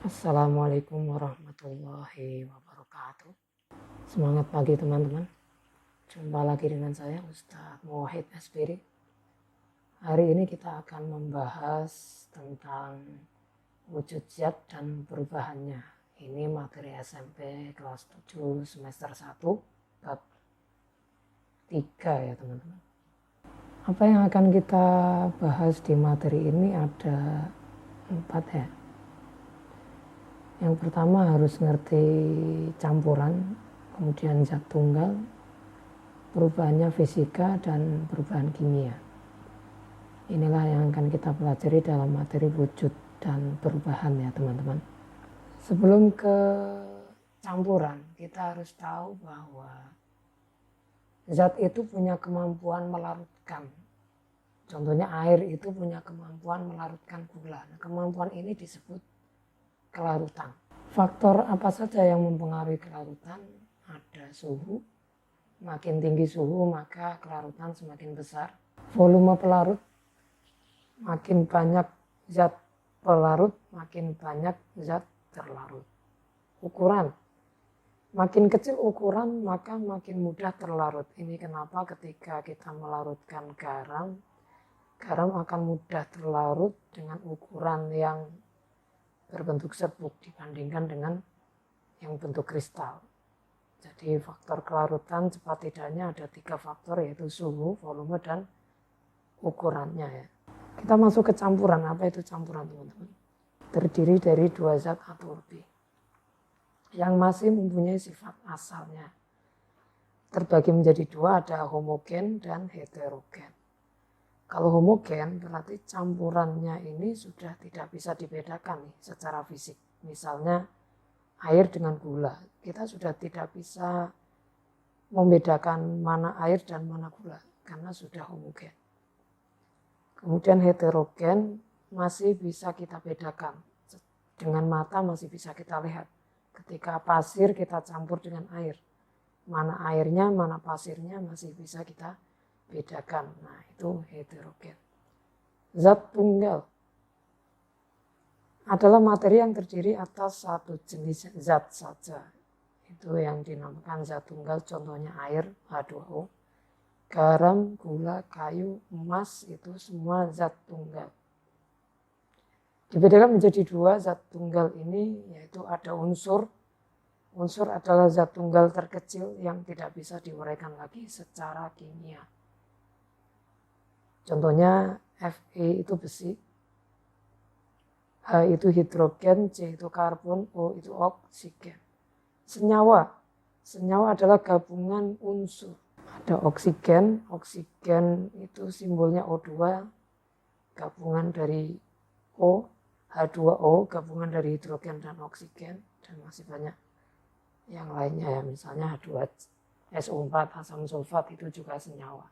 Assalamualaikum warahmatullahi wabarakatuh. Semangat pagi teman-teman. Jumpa lagi dengan saya Ustadz Muwahhid SPD. Hari ini kita akan membahas tentang wujud zat dan perubahannya. Ini materi SMP kelas 7 semester 1 bab 3 ya teman-teman. Apa yang akan kita bahas di materi ini ada 4 ya. Yang pertama harus ngerti campuran, kemudian zat tunggal, perubahannya fisika, dan perubahan kimia. Inilah yang akan kita pelajari dalam materi wujud dan perubahan ya teman-teman. Sebelum ke campuran, kita harus tahu bahwa zat itu punya kemampuan melarutkan. Contohnya air itu punya kemampuan melarutkan gula. Nah, kemampuan ini disebut kelarutan. Faktor apa saja yang mempengaruhi kelarutan? Ada suhu. Makin tinggi suhu maka kelarutan semakin besar. Volume pelarut, makin banyak zat pelarut, makin banyak zat terlarut. Ukuran, makin kecil ukuran maka makin mudah terlarut. Ini kenapa ketika kita melarutkan garam, garam akan mudah terlarut dengan ukuran yang berbentuk serbuk dibandingkan dengan yang bentuk kristal. Jadi faktor kelarutan cepat tidaknya ada 3 faktor, yaitu suhu, volume, dan ukurannya ya. Kita masuk ke campuran. Apa itu campuran teman-teman? Terdiri dari 2 zat atau lebih yang masih mempunyai sifat asalnya. Terbagi menjadi 2, ada homogen dan heterogen. Kalau homogen berarti campurannya ini sudah tidak bisa dibedakan nih secara fisik. Misalnya air dengan gula, kita sudah tidak bisa membedakan mana air dan mana gula karena sudah homogen. Kemudian heterogen masih bisa kita bedakan. Dengan mata masih bisa kita lihat. Ketika pasir kita campur dengan air, mana airnya, mana pasirnya masih bisa kita bedakan. Nah, itu heterogen. Zat tunggal adalah materi yang terdiri atas satu jenis zat saja. Itu yang dinamakan zat tunggal, contohnya air, H2O, garam, gula, kayu, emas, itu semua zat tunggal. Dibedakan menjadi 2 zat tunggal ini, yaitu ada unsur. Unsur adalah zat tunggal terkecil yang tidak bisa diuraikan lagi secara kimia. Contohnya Fe itu besi, H itu hidrogen, C itu karbon, O itu oksigen. Senyawa, senyawa adalah gabungan unsur. Ada oksigen, oksigen itu simbolnya O2, gabungan dari O, H2O, gabungan dari hidrogen dan oksigen, dan masih banyak yang lainnya ya, misalnya H2SO4, asam sulfat itu juga senyawa.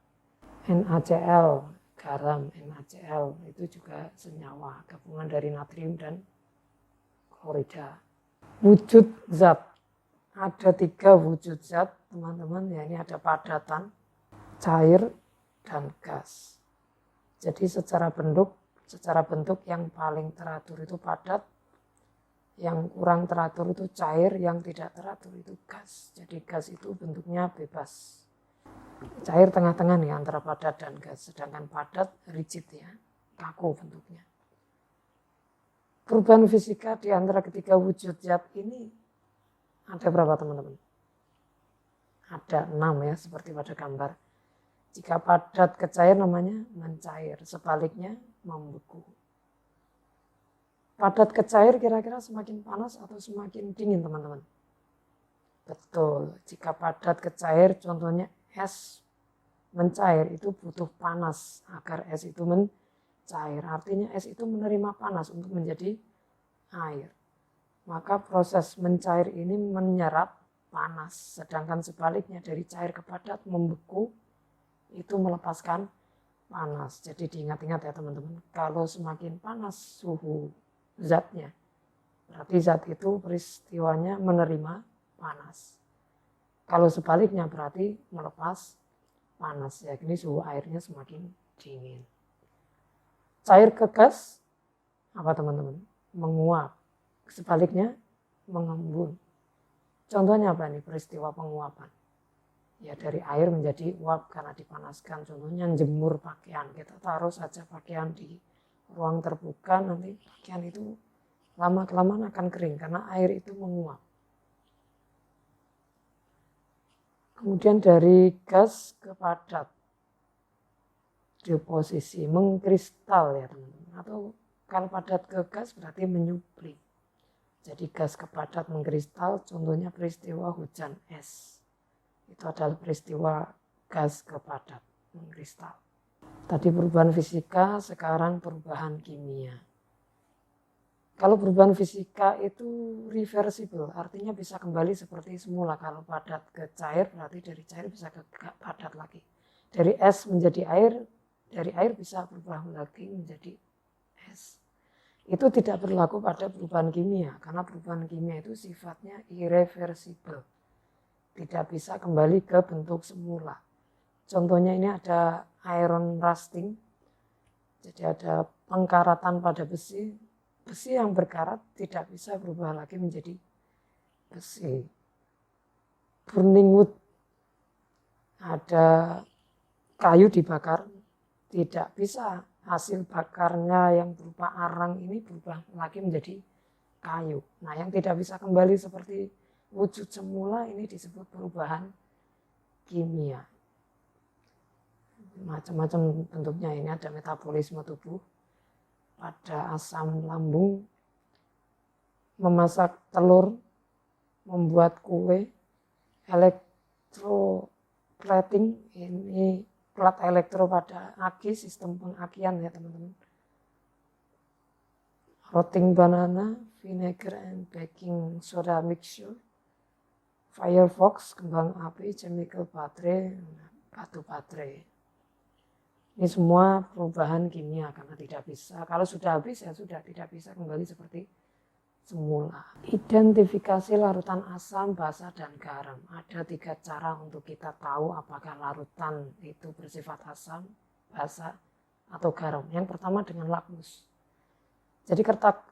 NaCl, garam, NaCl itu juga senyawa, gabungan dari natrium dan klorida. Wujud zat, ada 3 wujud zat teman-teman ya, ini ada padatan, cair, dan gas. Jadi secara bentuk yang paling teratur itu padat, yang kurang teratur itu cair, yang tidak teratur itu gas. Jadi gas itu bentuknya bebas. Cair tengah-tengah nih antara padat dan gas, sedangkan padat rigid ya, kaku bentuknya. Perubahan fisika di antara ketiga wujud zat ini ada berapa teman-teman? Ada 6 ya, seperti pada gambar. Jika padat ke cair namanya mencair, sebaliknya membeku. Padat ke cair kira-kira semakin panas atau semakin dingin teman-teman? Betul, jika padat ke cair contohnya es mencair itu butuh panas agar es itu mencair. Artinya es itu menerima panas untuk menjadi air. Maka proses mencair ini menyerap panas. Sedangkan sebaliknya dari cair ke padat membeku itu melepaskan panas. Jadi diingat-ingat ya teman-teman. Kalau semakin panas suhu zatnya, berarti zat itu peristiwanya menerima panas. Kalau sebaliknya berarti melepas panas, ya ini suhu airnya semakin dingin. Cair ke gas apa teman-teman? Menguap. sebaliknya mengembun. Contohnya apa nih peristiwa penguapan? Ya dari air menjadi uap karena dipanaskan. Contohnya jemur pakaian, kita taruh saja pakaian di ruang terbuka, nanti pakaian itu lama-kelamaan akan kering karena air itu menguap. Kemudian dari gas ke padat, deposisi, mengkristal ya teman-teman. Atau kalau padat ke gas berarti menyupling. Jadi gas ke padat mengkristal, contohnya peristiwa hujan es. Itu adalah peristiwa gas ke padat mengkristal. Tadi perubahan fisika, sekarang perubahan kimia. Kalau perubahan fisika itu reversible, artinya bisa kembali seperti semula. Kalau padat ke cair, berarti dari cair bisa ke padat lagi. Dari es menjadi air, dari air bisa berubah lagi menjadi es. Itu tidak berlaku pada perubahan kimia, karena perubahan kimia itu sifatnya irreversible. Tidak bisa kembali ke bentuk semula. Contohnya ini ada iron rusting, jadi ada pengkaratan pada besi. Besi yang berkarat tidak bisa berubah lagi menjadi besi. Burning wood, ada kayu dibakar, tidak bisa hasil bakarnya yang berupa arang ini berubah lagi menjadi kayu. Nah, yang tidak bisa kembali seperti wujud semula ini disebut perubahan kimia. Macam-macam bentuknya, ini ada metabolisme tubuh, pada asam lambung, memasak telur, membuat kue, electroplating, ini plat elektro pada aki, sistem pengakian ya teman-teman. Rotting banana, vinegar and baking soda mixture, firefox, kembang api, chemical baterai, batu baterai. Ini semua perubahan kimia karena tidak bisa. Kalau sudah habis ya sudah, tidak bisa kembali seperti semula. Identifikasi larutan asam, basa, dan garam. Ada 3 cara untuk kita tahu apakah larutan itu bersifat asam, basa, atau garam. Yang pertama dengan lakmus. Jadi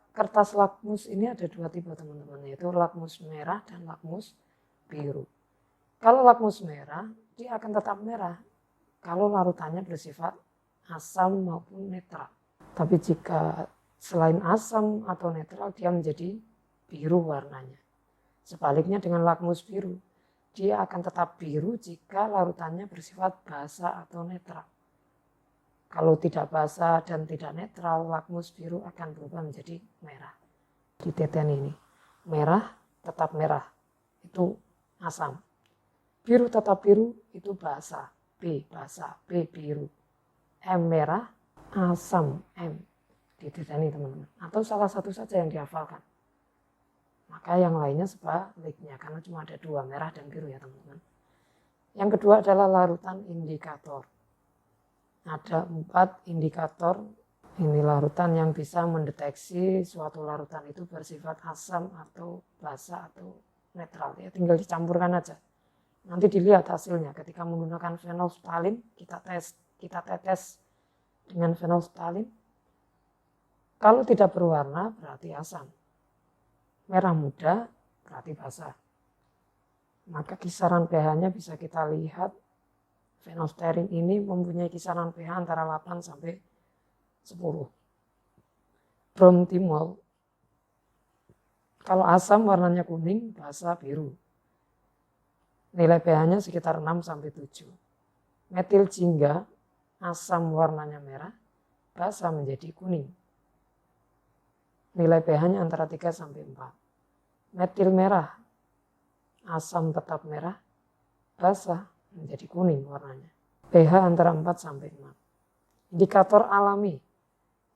kertas lakmus ini ada 2 tipe teman-teman, yaitu lakmus merah dan lakmus biru. Kalau lakmus merah, dia akan tetap merah kalau larutannya bersifat asam maupun netral. Tapi jika selain asam atau netral, dia menjadi biru warnanya. Sebaliknya dengan lakmus biru, dia akan tetap biru jika larutannya bersifat basa atau netral. Kalau tidak basa dan tidak netral, lakmus biru akan berubah menjadi merah. Di teten ini, merah tetap merah, itu asam. Biru tetap biru, itu basa. B basa, B biru, M merah, asam, M. Dititeni teman-teman. Atau salah satu saja yang dihafalkan. Maka yang lainnya sebaliknya, karena cuma ada 2, merah dan biru ya teman-teman. Yang kedua adalah larutan indikator. Ada 4 indikator. Ini larutan yang bisa mendeteksi suatu larutan itu bersifat asam atau basa atau netral. Ya tinggal dicampurkan aja. Nanti dilihat hasilnya ketika menggunakan phenolphthalein, kita tetes dengan phenolphthalein. Kalau tidak berwarna berarti asam. Merah muda berarti basa. Maka kisaran pH-nya bisa kita lihat. Phenolphthalein ini mempunyai kisaran pH antara 8 sampai 10. Bromthymol, kalau asam warnanya kuning, basa biru. Nilai pH-nya sekitar 6 sampai 7. Metil jingga, asam warnanya merah, basa menjadi kuning. Nilai pH-nya antara 3 sampai 4. Metil merah, asam tetap merah, basa menjadi kuning warnanya. pH antara 4 sampai 6. Indikator alami.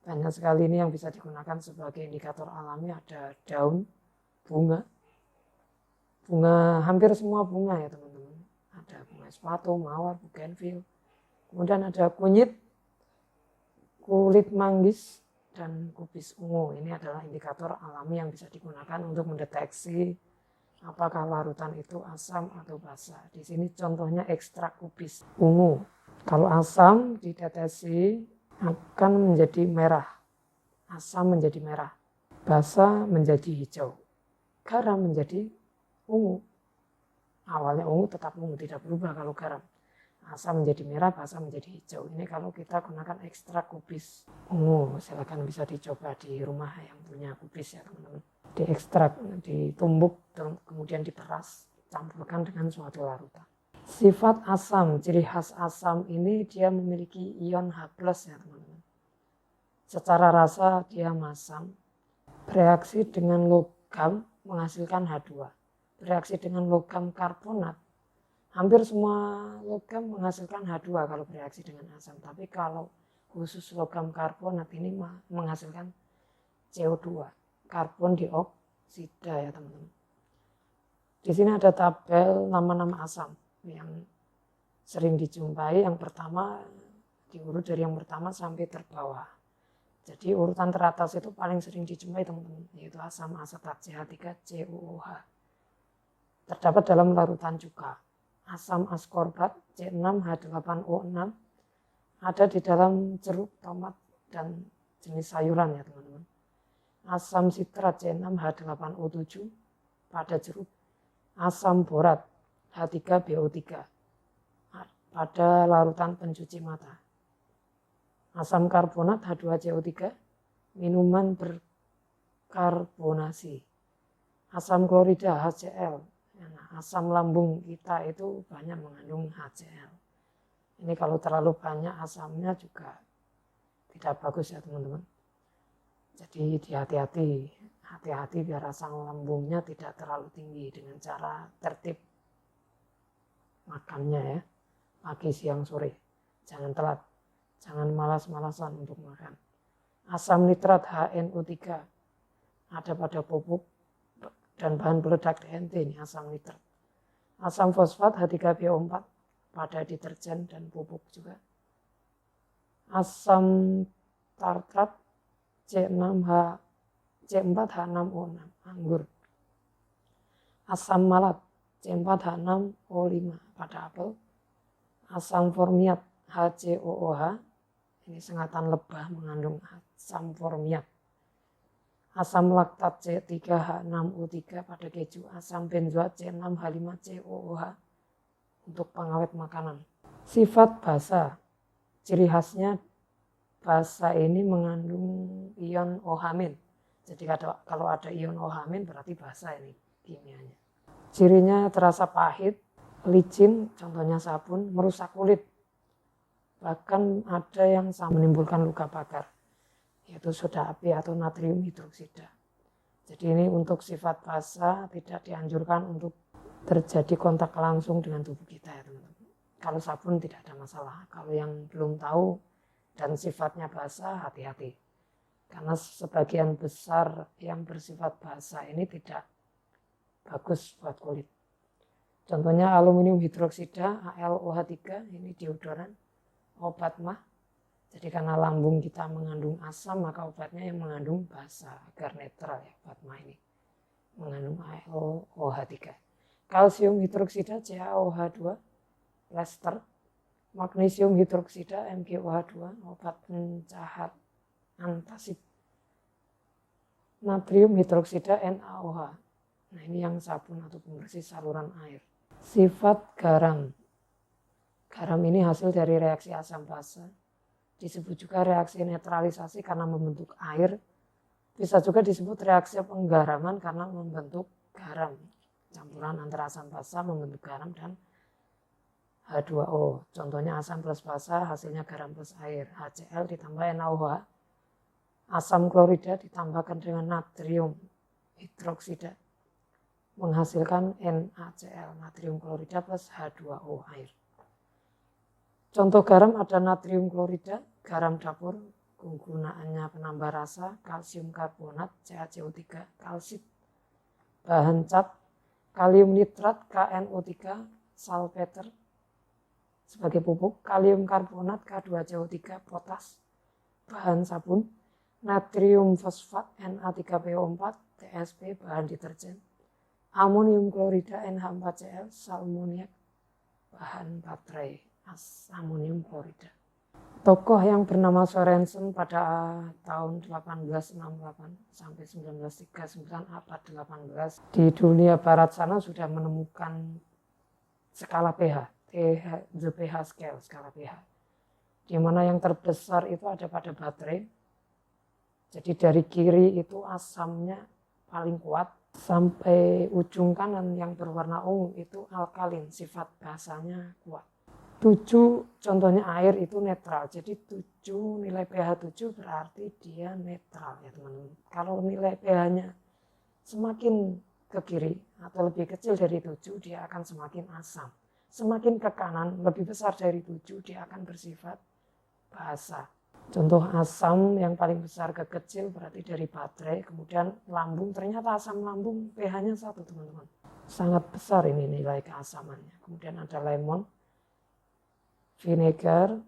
Banyak sekali ini yang bisa digunakan sebagai indikator alami, ada daun, bunga, hampir semua bunga ya teman-teman. Ada bunga sepatu, mawar, bougainville. Kemudian ada kunyit, kulit manggis, dan kubis ungu. Ini adalah indikator alami yang bisa digunakan untuk mendeteksi apakah larutan itu asam atau basa. Di sini contohnya ekstrak kubis ungu. Kalau asam ditetesi akan menjadi merah. Asam menjadi merah. Basa menjadi hijau, garam menjadi ungu. Awalnya ungu tetap ungu, tidak berubah kalau garam. Asam menjadi merah, basa menjadi hijau. Ini kalau kita gunakan ekstrak kubis ungu. Silakan bisa dicoba di rumah yang punya kubis ya teman-teman. Diekstrak, ditumbuk, kemudian diperas, campurkan dengan suatu larutan. Sifat asam, ciri khas asam ini dia memiliki ion H+ ya teman-teman. Secara rasa dia masam, bereaksi dengan logam menghasilkan H2. Bereaksi dengan logam karbonat, hampir semua logam menghasilkan H2 kalau bereaksi dengan asam. Tapi kalau khusus logam karbonat ini menghasilkan CO2, karbon dioksida ya teman-teman. Di sini ada tabel nama-nama asam yang sering dijumpai. Yang pertama diurut dari yang pertama sampai terbawah. Jadi urutan teratas itu paling sering dijumpai teman-teman, yaitu asam asetat CH3COOH. Terdapat dalam larutan cuka. Asam askorbat C6H8O6 ada di dalam jeruk, tomat, dan jenis sayuran ya teman-teman. Asam sitrat C6H8O7 pada jeruk. Asam borat H3BO3 pada larutan pencuci mata. Asam karbonat H2CO3, minuman berkarbonasi. Asam klorida HCl. Nah, asam lambung kita itu banyak mengandung HCl. Ini kalau terlalu banyak asamnya juga tidak bagus ya teman-teman. Jadi hati-hati biar asam lambungnya tidak terlalu tinggi dengan cara tertib makannya ya. Pagi, siang, sore. Jangan telat. Jangan malas-malasan untuk makan. Asam nitrat HNO3 ada pada pupuk dan bahan peledak TNT, ini asam nitrat. Asam fosfat H3PO4 pada deterjen dan pupuk juga. Asam tartrat C4H6O6 anggur. Asam malat C4H6O5 pada apel. Asam formiat HCOOH, ini sengatan lebah mengandung asam formiat. Asam laktat C3H6O3 pada keju. Asam benzoat C6H5COOH untuk pengawet makanan. Sifat basa, ciri khasnya basa ini mengandung ion OH-. Jadi kalau ada ion OH- berarti basa ini kimianya. Cirinya terasa pahit, licin, contohnya sabun, merusak kulit. Bahkan ada yang menimbulkan luka bakar, yaitu soda api atau natrium hidroksida. Jadi ini untuk sifat basa tidak dianjurkan untuk terjadi kontak langsung dengan tubuh kita ya teman-teman. Kalau sabun tidak ada masalah. Kalau yang belum tahu dan sifatnya basa, hati-hati. Karena sebagian besar yang bersifat basa ini tidak bagus buat kulit. Contohnya aluminium hidroksida AlOH3, ini deodoran, obat mah. Jadi karena lambung kita mengandung asam, maka obatnya yang mengandung basa agar netral ya obat mah ini. Mengandung AlOH3. Kalsium hidroksida CaOH2, plester. Magnesium hidroksida MgOH2, obat pencahat antasid. Natrium hidroksida NaOH. Nah ini yang sabun atau pembersih saluran air. Sifat garam. Garam ini hasil dari reaksi asam basa. Disebut juga reaksi netralisasi karena membentuk air. Bisa juga disebut reaksi penggaraman karena membentuk garam. Campuran antara asam basa membentuk garam dan H2O. Contohnya asam plus basa hasilnya garam plus air. HCl ditambah NaOH. Asam klorida ditambahkan dengan natrium hidroksida menghasilkan NaCl, natrium klorida plus H2O air. Contoh garam ada natrium klorida, garam dapur, kegunaannya penambah rasa, kalsium karbonat, CaCO3, kalsit, bahan cat, kalium nitrat, KNO3, salpeter sebagai pupuk, kalium karbonat, K2CO3, potas, bahan sabun, natrium fosfat, Na3PO4, TSP, bahan deterjen, amonium klorida, NH4Cl, salmoniak, bahan baterai, amonium klorida. Tokoh yang bernama Sorensen pada tahun 1868 sampai 1939 abad 18 di dunia barat sana sudah menemukan skala pH, the pH scale, skala pH. Di mana yang terbesar itu ada pada baterai. Jadi dari kiri itu asamnya paling kuat, sampai ujung kanan yang berwarna ungu itu alkalin, sifat basanya kuat. 7 contohnya air itu netral, jadi 7 nilai pH 7 berarti dia netral ya teman-teman. Kalau nilai pH-nya semakin ke kiri atau lebih kecil dari 7 dia akan semakin asam. Semakin ke kanan lebih besar dari 7 dia akan bersifat basa. Contoh asam yang paling besar ke kecil berarti dari baterai, kemudian lambung, ternyata asam lambung pH-nya 1 teman-teman. Sangat besar ini nilai keasamannya. Kemudian ada lemon, vinegar,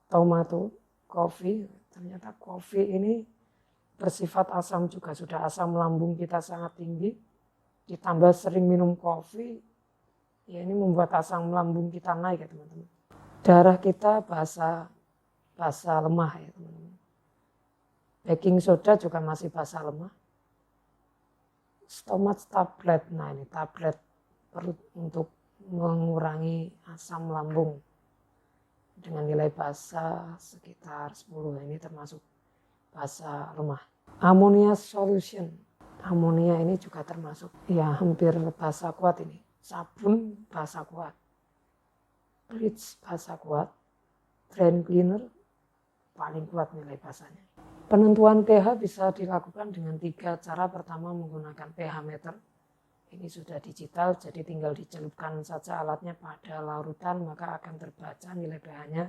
tomato, kopi. Ternyata kopi ini bersifat asam juga, sudah asam lambung kita sangat tinggi, ditambah sering minum kopi, ya ini membuat asam lambung kita naik ya teman-teman. Darah kita basa lemah ya teman-teman. Baking soda juga masih basa lemah. Stomach tablet, nah ini tablet perut untuk mengurangi asam lambung dengan nilai basa sekitar 10, ini termasuk basa lemah. Ammonia solution, amonia ini juga termasuk ya hampir basa kuat ini. Sabun basa kuat, bleach basa kuat, drain cleaner paling kuat nilai basanya. Penentuan pH bisa dilakukan dengan 3 cara. Pertama menggunakan pH meter. Ini sudah digital, jadi tinggal dicelupkan saja alatnya pada larutan, maka akan terbaca nilai pH-nya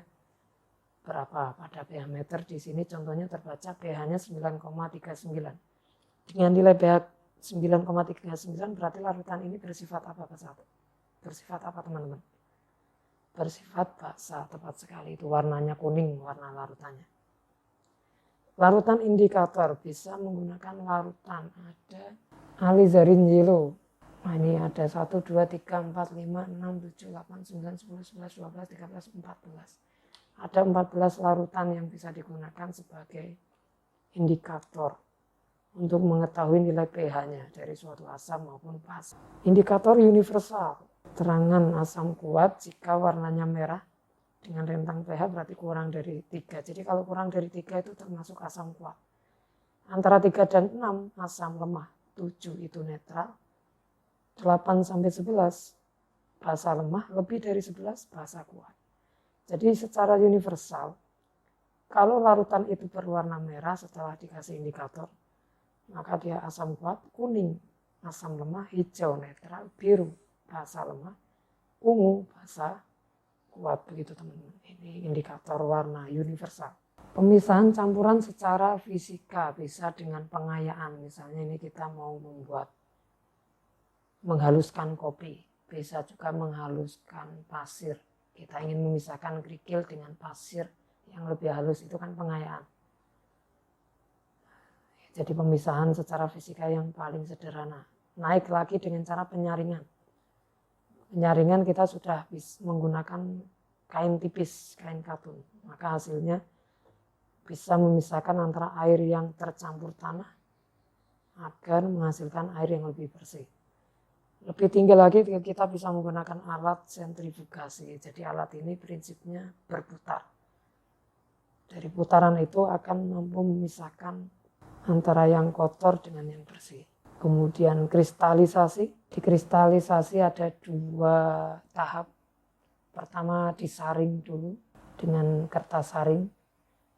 berapa. Pada pH meter di sini contohnya terbaca pH-nya 9,39. Dengan nilai pH 9,39 berarti larutan ini bersifat apa Bersifat apa teman-teman? Bersifat basa, tepat sekali. Itu warnanya kuning, warna larutannya. Larutan indikator bisa menggunakan larutan. Ada alizarin yellow. Nah ini ada 1, 2, 3, 4, 5, 6, 7, 8, 9, 10, 11, 12, 13, 14. Ada 14 larutan yang bisa digunakan sebagai indikator untuk mengetahui nilai pH-nya dari suatu asam maupun basa. Indikator universal, terangan asam kuat jika warnanya merah dengan rentang pH berarti kurang dari 3. Jadi kalau kurang dari 3 itu termasuk asam kuat. Antara 3 dan 6 asam lemah, 7 itu netral, 8 sampai 11 basa lemah, lebih dari 11 basa kuat. Jadi secara universal, kalau larutan itu berwarna merah setelah dikasih indikator, maka dia asam kuat, kuning asam lemah, hijau netral, biru basa lemah, ungu basa kuat, begitu teman-teman. Ini indikator warna universal. Pemisahan campuran secara fisika bisa dengan pengayaan. Misalnya ini kita mau menghaluskan kopi, bisa juga menghaluskan pasir. Kita ingin memisahkan kerikil dengan pasir yang lebih halus, itu kan pengayaan. Jadi pemisahan secara fisika yang paling sederhana. Naik lagi dengan cara penyaringan. Penyaringan kita sudah menggunakan kain tipis, kain katun. Maka hasilnya bisa memisahkan antara air yang tercampur tanah agar menghasilkan air yang lebih bersih. Lebih tinggi lagi kita bisa menggunakan alat sentrifugasi. Jadi alat ini prinsipnya berputar. Dari putaran itu akan mampu memisahkan antara yang kotor dengan yang bersih. Kemudian kristalisasi. Di kristalisasi ada 2 tahap. Pertama disaring dulu dengan kertas saring.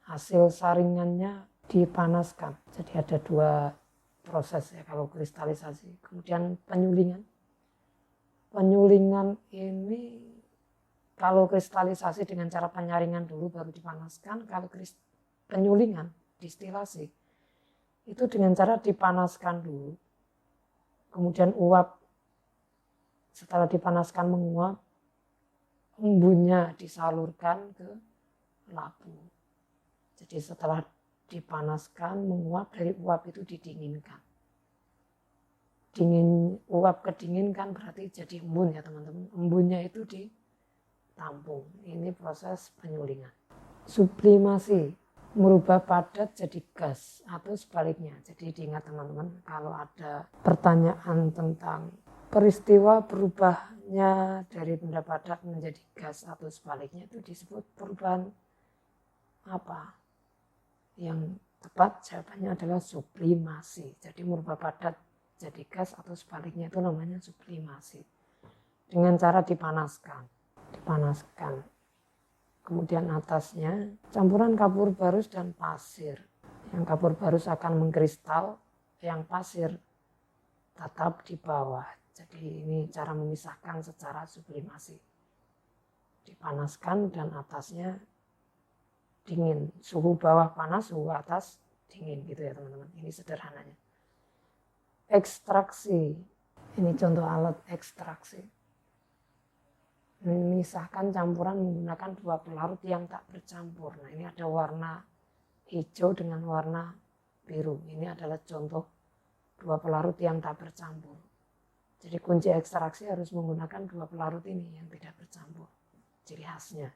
Hasil saringannya dipanaskan. Jadi ada 2 proses ya kalau kristalisasi. Kemudian penyulingan. Penyulingan ini kalau kristalisasi dengan cara penyaringan dulu baru dipanaskan. Kalau penyulingan, distilasi, itu dengan cara dipanaskan dulu. Kemudian uap, setelah dipanaskan menguap, embunnya disalurkan ke labu. Jadi setelah dipanaskan menguap, dari uap itu didinginkan. Uap kedinginkan berarti jadi embun ya teman-teman. Embunnya itu tampung. Ini proses penyulingan. Sublimasi, merubah padat jadi gas atau sebaliknya. Jadi diingat teman-teman, kalau ada pertanyaan tentang peristiwa berubahnya dari benda padat menjadi gas atau sebaliknya, itu disebut perubahan apa? Yang tepat jawabannya adalah sublimasi. Jadi merubah padat jadi gas atau sebaliknya itu namanya sublimasi. Dengan cara dipanaskan. Kemudian atasnya campuran kapur barus dan pasir. Yang kapur barus akan mengkristal, yang pasir tetap di bawah. Jadi ini cara memisahkan secara sublimasi. Dipanaskan dan atasnya dingin. Suhu bawah panas, suhu atas dingin gitu ya teman-teman. Ini sederhananya. Ekstraksi. Ini contoh alat ekstraksi. Memisahkan campuran menggunakan dua pelarut yang tak bercampur. Nah, ini ada warna hijau dengan warna biru. Ini adalah contoh dua pelarut yang tak bercampur. Jadi kunci ekstraksi harus menggunakan dua pelarut ini yang tidak bercampur. Ciri khasnya.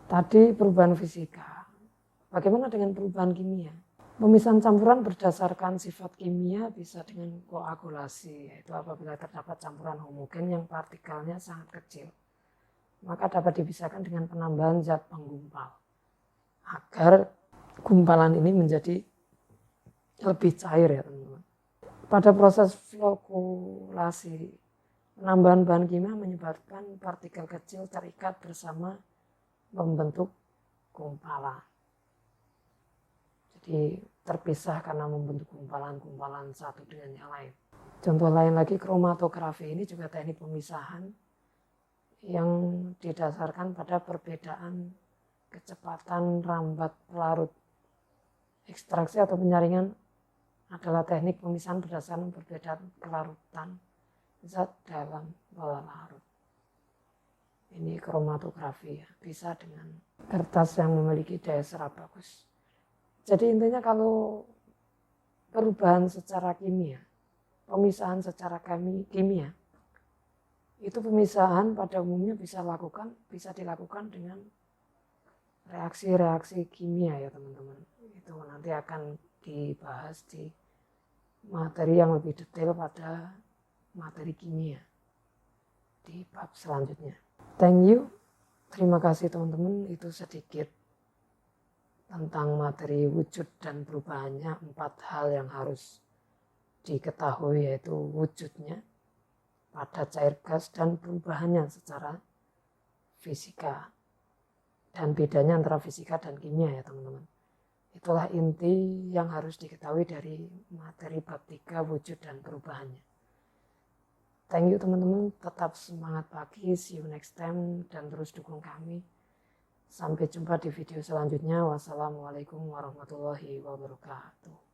Tadi perubahan fisika. Bagaimana dengan perubahan kimia? Pemisahan campuran berdasarkan sifat kimia bisa dengan koagulasi, yaitu apabila terdapat campuran homogen yang partikelnya sangat kecil, maka dapat dipisahkan dengan penambahan zat penggumpal agar gumpalan ini menjadi lebih cair ya teman-teman. Pada proses flokulasi, penambahan bahan kimia menyebabkan partikel kecil terikat bersama membentuk gumpalan. Jadi terpisah karena membentuk gumpalan-gumpalan satu dengan yang lain. Contoh lain lagi, kromatografi. Ini juga teknik pemisahan yang didasarkan pada perbedaan kecepatan rambat pelarut. Ekstraksi atau penyaringan adalah teknik pemisahan berdasarkan perbedaan kelarutan zat dalam pelarut. Ini kromatografi ya, bisa dengan kertas yang memiliki daya serap bagus. Jadi intinya kalau perubahan secara kimia, pemisahan secara kimia, itu pemisahan pada umumnya bisa dilakukan dengan reaksi-reaksi kimia ya teman-teman. Itu nanti akan dibahas di materi yang lebih detail pada materi kimia di bab selanjutnya. Thank you. Terima kasih teman-teman, itu sedikit tentang materi wujud dan perubahannya. 4 hal yang harus diketahui, yaitu wujudnya, padat, cair, gas, dan perubahannya secara fisika. Dan bedanya antara fisika dan kimia ya teman-teman. Itulah inti yang harus diketahui dari materi bab 3 wujud dan perubahannya. Thank you teman-teman, tetap semangat pagi, see you next time, dan terus dukung kami. Sampai jumpa di video selanjutnya. Wassalamualaikum warahmatullahi wabarakatuh.